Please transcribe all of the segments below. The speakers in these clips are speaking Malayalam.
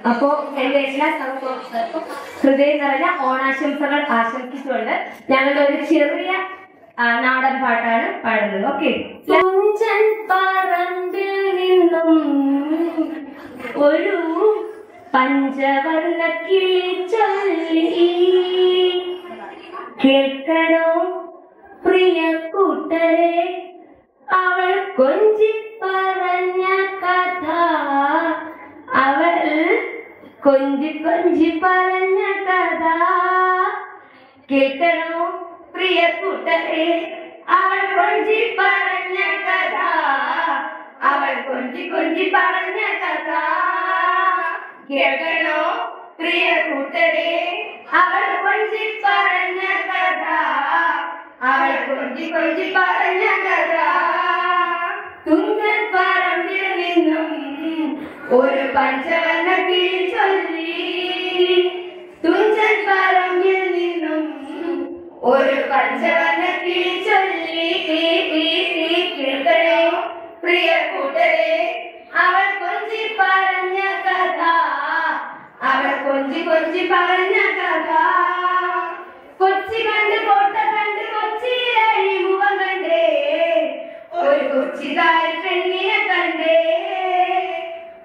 അപ്പോ എന്റെ എല്ലാ സഹപ്രവർത്തകർക്കും ഹൃദയം നിറഞ്ഞ ഓണാശംസകൾ ആശംസിച്ചുകൊണ്ട് ഞങ്ങളുടെ ഒരു ചെറിയ നാടൻ പാട്ടാണ് പാടുന്നത്. ഓക്കെ. തുഞ്ചൻ പറമ്പിൽ നിന്നും ഒരു പഞ്ചവർണ്ണ കിളി ചൊല്ലി കേൾക്കണോ പ്രിയ കൂട്ടരെ അവൾ കൊഞ്ചി പറഞ്ഞ കഥ, അവൾ കൊഞ്ചി കൊഞ്ചി പറഞ്ഞ കഥ. കേൾക്കണോ പ്രിയ കൂട്ടരെ അവൾ കൊഞ്ചി പറഞ്ഞ കഥ, അവൾ കൊഞ്ചി കൊഞ്ചി പറഞ്ഞ കഥ. കേൾക്കണോ പ്രിയ കൂട്ടരെ അവൾ കൊഞ്ചി പറഞ്ഞ കഥ, അവൾ കൊഞ്ചി കൊഞ്ചി പറഞ്ഞ കഥ. തുഞ്ചൻ പറമ്പിൽ നിന്നും ഒരു പഞ്ചവർണ്ണ കിളി ചൊല്ലി, തുഞ്ചൻ പറമ്പിൽ നിന്നും ഒരു പഞ്ചവർണ്ണ കിളി ചൊല്ലി. കേൾക്കണോ പ്രിയ കൂട്ടരെ അവൾ കൊഞ്ചി പറഞ്ഞ കഥ, അവൾ കൊഞ്ചി കൊഞ്ചി പറഞ്ഞ കഥ. കൊച്ചി കണ്ട് കോട്ട കണ്ട് കൊച്ചിയിലെ അഴിമുഖം കണ്ടേ, ഒരു കൊച്ചിക്കാരി പെണ്ണിനെ കണ്ടേ.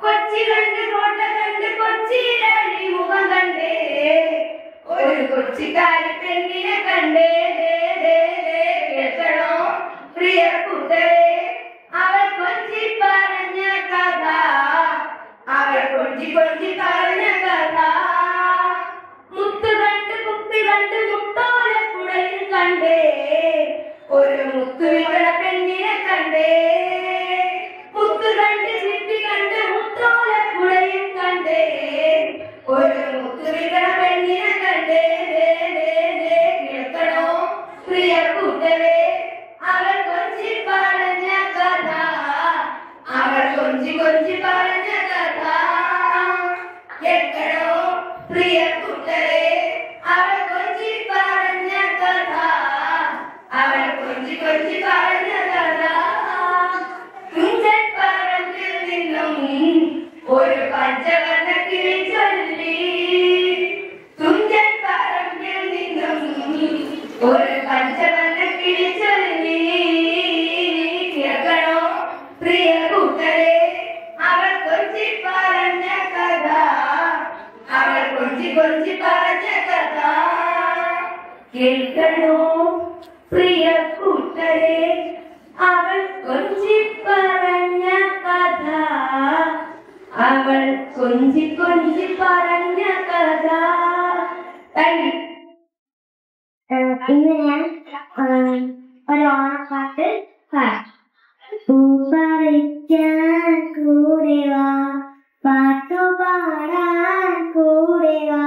കൊച്ചി കണ്ട് കോട്ട കണ്ട് കൊച്ചിയിലെ അഴിമുഖം കണ്ടേ, ഒരു കൊച്ചിക്കാരി പെണ്ണിനെ കണ്ടേ. കേൾക്കണോ പ്രിയ കൂട്ടരെ അവൾ കൊഞ്ചി പറഞ്ഞ കഥ, അവൾ കൊഞ്ചി കൊഞ്ചി പറഞ്ഞ കഥ. മുത്ത് കണ്ട് കുപ്പി കണ്ട് മുത്തോലപ്പുഴയിൽ കണ്ടേ, ഒരു മുത്തു വിവര പെണ്ണിനെ കണ്ടേ. മുത്ത് കണ്ട് ചിപ്പി കണ്ട് മുത്തോലപ്പുഴയിൽ കണ്ടേ, ഒരു മുത്തു വിവര പെണ്ണിനെ കണ്ടേ. കേൾക്കണോ പ്രിയ കൂട്ടരെ അവൾ കൊഞ്ചി പറഞ്ഞ കഥ, അവൾ കൊഞ്ചി കൊഞ്ചി പറഞ്ഞ കഥ. കേൾക്കണോ പ്രിയ കൂട്ടരെ അവൾ കൊഞ്ചി പറഞ്ഞ കഥ, അവൾ കൊഞ്ചി കൊഞ്ചി പറഞ്ഞ കഥ. തുഞ്ചൻ പറമ്പിൽ നിന്നും ഒരു പഞ്ചവർണ്ണ കിളി ചൊല്ലി, തുഞ്ചൻ പറമ്പിൽ നിന്നും ഒരു പഞ്ചവർണ്ണ കിളി ചൊല്ലി. കേൾക്കണോ പ്രിയ കൂട്ടരെ അവൾ കൊഞ്ചി പറഞ്ഞ കഥ, അവൾ കൊഞ്ചി കൊഞ്ചി പറഞ്ഞ കഥ. കേൾക്കണോ പ്രിയ കൂട്ടരെ അവൾ കൊഞ്ചി പറഞ്ഞ കഥ, അവൾ കൊഞ്ചി കൊഞ്ചി പറഞ്ഞ കഥ. ഇന്ന് ഞാൻ ഒരു ഓണപ്പാട്ട് പാടാം. പൂപ്പറിക്കാൻ കൂടെ വാ, പാട്ടുപാടാൻ കൂടെ വാ,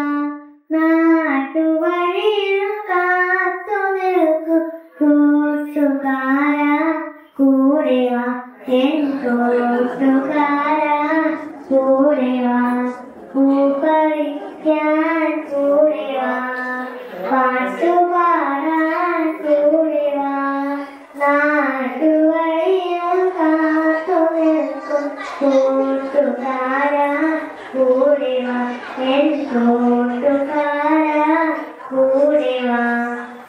നാട്ടുവഴിയിൽ കാത്തു നിൽക്കൂ കൂട്ടുകാരാ കൂടെ വാ, എൻ കൂട്ടുകാരാ കൂടെ വാ. പൂപ്പറിക്കാൻ കൂടെ വാ, പാട്ടുപാടാൻ കൂടെ വാ, നാട്ടുവഴിയിൽ കാത്തു നിൽക്കും കൂട്ടുകാരാ കൂടെ വാ, എൻ കൂട്ടുകാരാ കൂടെ വാ.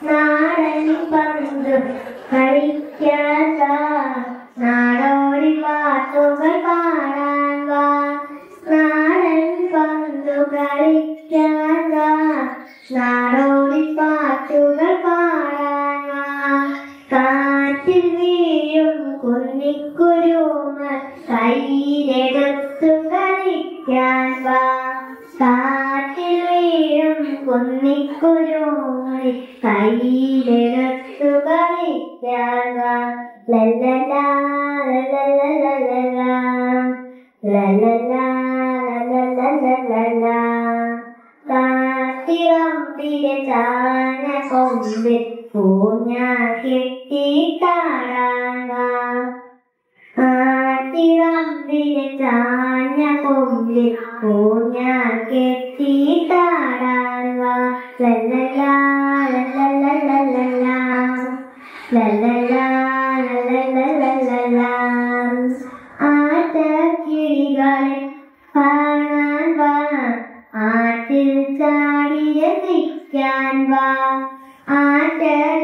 നാടൻ പന്ത് കളിക്കാൻ വാ, നാടോടി പാട്ടുകൾ പാടാൻ വാ. നാടൻ പന്ത് കളിക്കാൻ വാ, നാടോടി പാട്ടുകൾ പാടാൻ വാ. കാറ്റിൽ വീഴും കുന്നിക്കുരുങ്ങൾ കയ്യിലെടുത്തു കളിക്കാൻ വാ, കാറ്റിൽ വീഴും കുന്നിക്കുരുങ്ങൾ കയ്യിലെടുത്തു കളിക്കാൻ വാ. ലല്ലലാ ലല്ലലാ ലല്ലലാ ലല്ലലാ. കാട്ടിറമ്പിലെ ചാന കൊമ്പിൽ പൂഞ്ഞാൽ കെട്ടിത്താടാൻ വാ, കാട്ടിറമ്പിലെ ചാഞ്ഞ കൊമ്പിൽ പൂഞ്ഞാൽ കെട്ടിത്താടാൻ വാ. ലല്ലലാ ലല്ലലാ ലല്ലലാ ലല്ലലാ. ആറ്റക്കിളികളെ കാണാൻ വാ, ആറ്റിൽ ചാടി രസിക്കാൻ വാ, ആറ്റ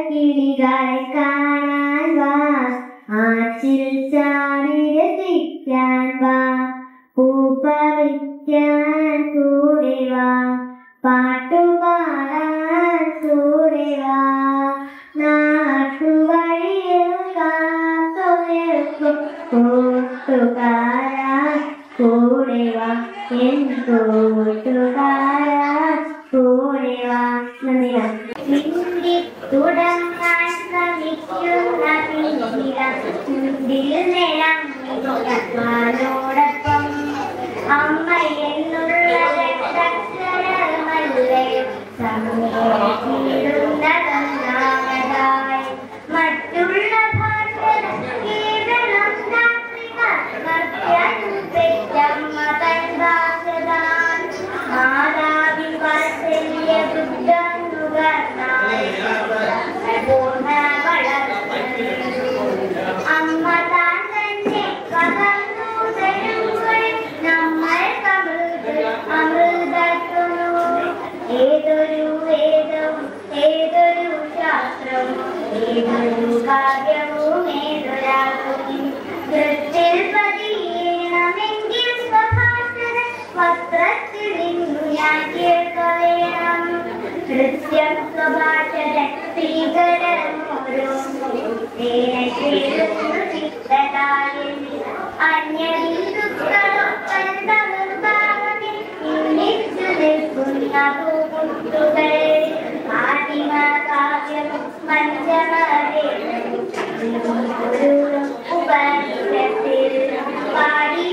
കിളികളെ കാണാൻ വാ, ആച്ചിൽ ചാടി രസിക്കാൻ വാ, പൂ പറിക്കാൻ കൂടെ വാ, പാട്ടുപാടാൻ കൂടെ വാ, നാട്ടുവഴിയിൽ കാത്തുനിൽക്കും കൂട്ടുകാരാ കൂടെ വാ, എൻ കൂട്ടുകാരാ കൂടെ വാ. തുടങ്ങാൻ ശ്രമിക്കുന്ന ചുണ്ടിൽ നിറഞ്ഞോടൊപ്പം അമ്മ എന്നുള്ളത് സമീടുന്നതൊന്നാമതായി മറ്റുള്ള അമ്മ താൻ തന്നെ പകർന്നു തരുമ്പോൾ നമ്മൾ അമൃതത്തുന്നു. ഏതൊരു വേദവും ഏതൊരു ശാസ്ത്രവും ഏതൊരു കാവ്യവും ഏതൊരാകും കൃത്തിൽ പതിയണമെങ്കിൽ സ്വഭാഷത വസ്ത്രത്തിൽ നിന്നു ഞാൻ കേൾക്കവേണം. കൃത്യം സ്വഭാഷത സ്ത്രീകളോരോ ആദിമകാവ്യം പഞ്ചമേ ഉപനിഷത്തിൽ പാടി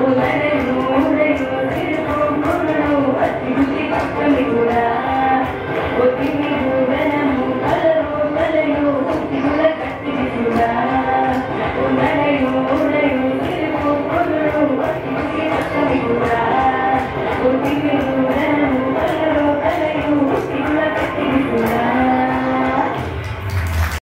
Hola.